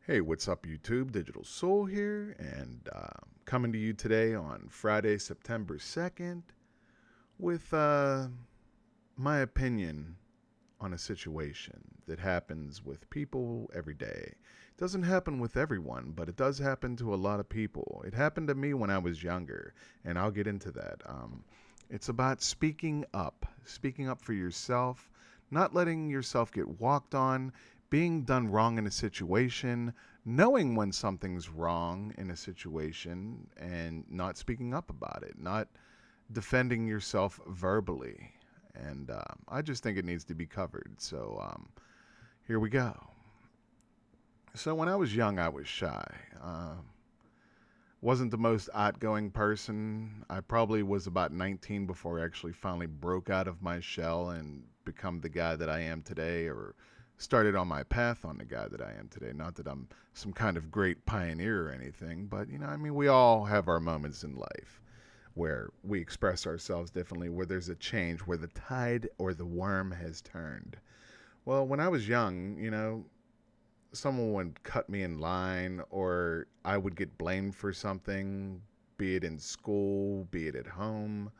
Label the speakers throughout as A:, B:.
A: Hey, what's up, YouTube? Digital Soul here, and coming to you today on Friday, September 2nd, with my opinion on a situation that happens with people every day. It doesn't happen with everyone, but it does happen to a lot of people. It happened to me when I was younger, and I'll get into that. It's about speaking up for yourself, not letting yourself get walked on, being done wrong in a situation, knowing when something's wrong in a situation, and not speaking up about it, not defending yourself verbally. And I just think it needs to be covered. So here we go. So when I was young, I was shy. Wasn't the most outgoing person. I probably was about 19 before I actually finally broke out of my shell and become the guy that I am today, or started on my path on the guy that I am today. Not that I'm some kind of great pioneer or anything, but we all have our moments in life where we express ourselves differently, where there's a change, where the tide or the worm has turned. Well, when I was young, someone would cut me in line, or I would get blamed for something, be it in school, be it at home,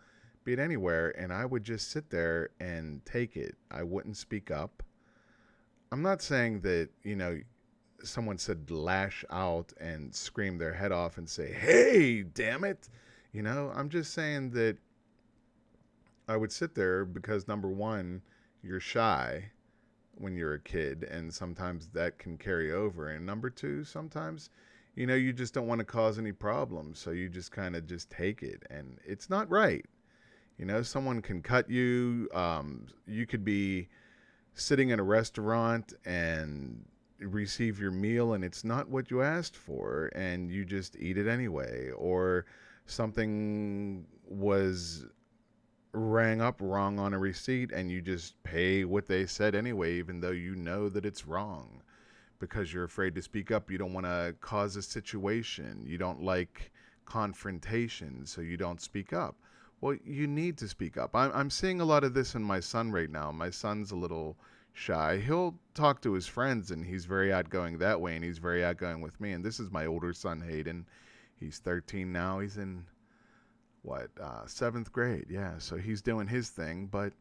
A: be it anywhere, and I would just sit there and take it. I wouldn't speak up. I'm not saying that, someone said lash out and scream their head off and say, "Hey, damn it." I'm just saying that I would sit there because number one, you're shy when you're a kid, and sometimes that can carry over. And number two, sometimes, you just don't want to cause any problems, so you just kind of just take it, and it's not right. Someone can cut you. You could be sitting in a restaurant and receive your meal, and it's not what you asked for, and you just eat it anyway, or something was rang up wrong on a receipt and you just pay what they said anyway, even though you know that it's wrong, because you're afraid to speak up. You don't want to cause a situation. You don't like confrontation, so you don't speak up. Well, you need to speak up. I'm seeing a lot of this in my son right now. My son's a little shy. He'll talk to his friends, and he's very outgoing that way, and he's very outgoing with me. And this is my older son, Hayden. He's 13 now. He's in seventh grade. Yeah, so he's doing his thing. But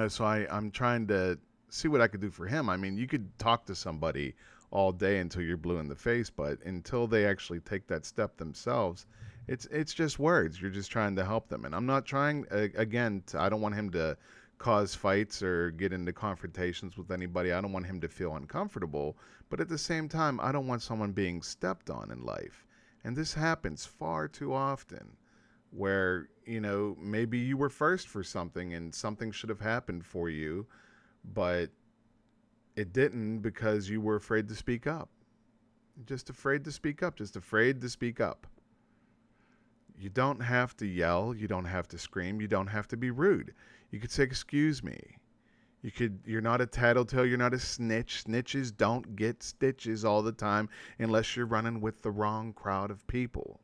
A: so I'm trying to see what I could do for him. I mean, you could talk to somebody all day until you're blue in the face, but until they actually take that step themselves, it's just words. You're just trying to help them. And I'm not trying, again, I don't want him to cause fights or get into confrontations with anybody. I don't want him to feel uncomfortable, but at the same time, I don't want someone being stepped on in life. And this happens far too often, where, maybe you were first for something and something should have happened for you, but it didn't because you were afraid to speak up. Just afraid to speak up. Just afraid to speak up. You don't have to yell. You don't have to scream. You don't have to be rude. You could say, "Excuse me." You're not a tattletale. You're not a snitch. Snitches don't get stitches all the time unless you're running with the wrong crowd of people.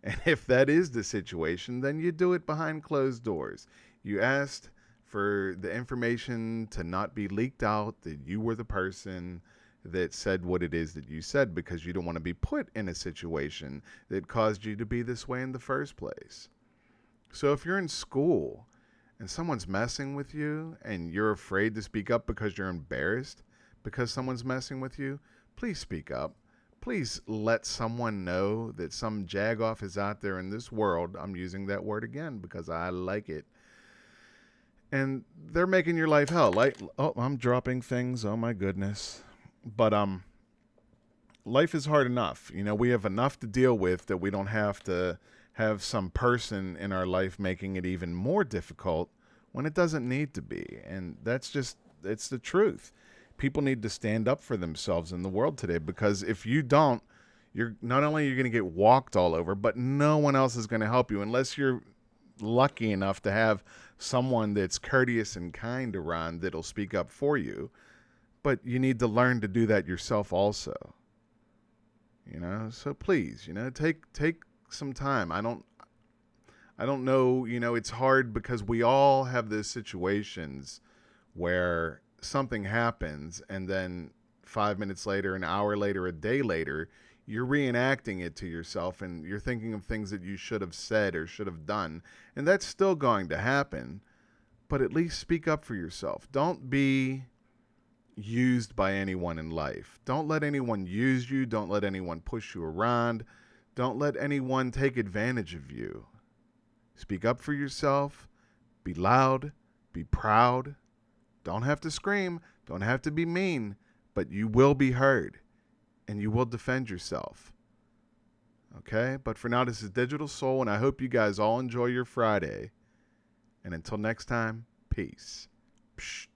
A: And if that is the situation, then you do it behind closed doors. You asked for the information to not be leaked out, that you were the person that said what it is that you said, because you don't want to be put in a situation that caused you to be this way in the first place. So if you're in school and someone's messing with you and you're afraid to speak up because you're embarrassed because someone's messing with you, please speak up. Please let someone know that some jagoff is out there in this world. I'm using that word again because I like it. And they're making your life hell. Like, oh, I'm dropping things. Oh my goodness. But life is hard enough. We have enough to deal with, that we don't have to have some person in our life making it even more difficult when it doesn't need to be. And it's the truth. People need to stand up for themselves in the world today, because if you don't, you're not only you're going to get walked all over, but no one else is going to help you unless you're lucky enough to have someone that's courteous and kind around that'll speak up for you. But you need to learn to do that yourself also. So please, take some time. I don't know, it's hard because we all have those situations where something happens, and then 5 minutes later, an hour later, a day later, you're reenacting it to yourself and you're thinking of things that you should have said or should have done. And that's still going to happen, but at least speak up for yourself. Don't be used by anyone in life. Don't let anyone use you. Don't let anyone push you around. Don't let anyone take advantage of you. Speak up for yourself. Be loud. Be proud. Don't have to scream. Don't have to be mean. But you will be heard. And you will defend yourself. Okay? But for now, this is Digital Soul, and I hope you guys all enjoy your Friday. And until next time, peace. Psh.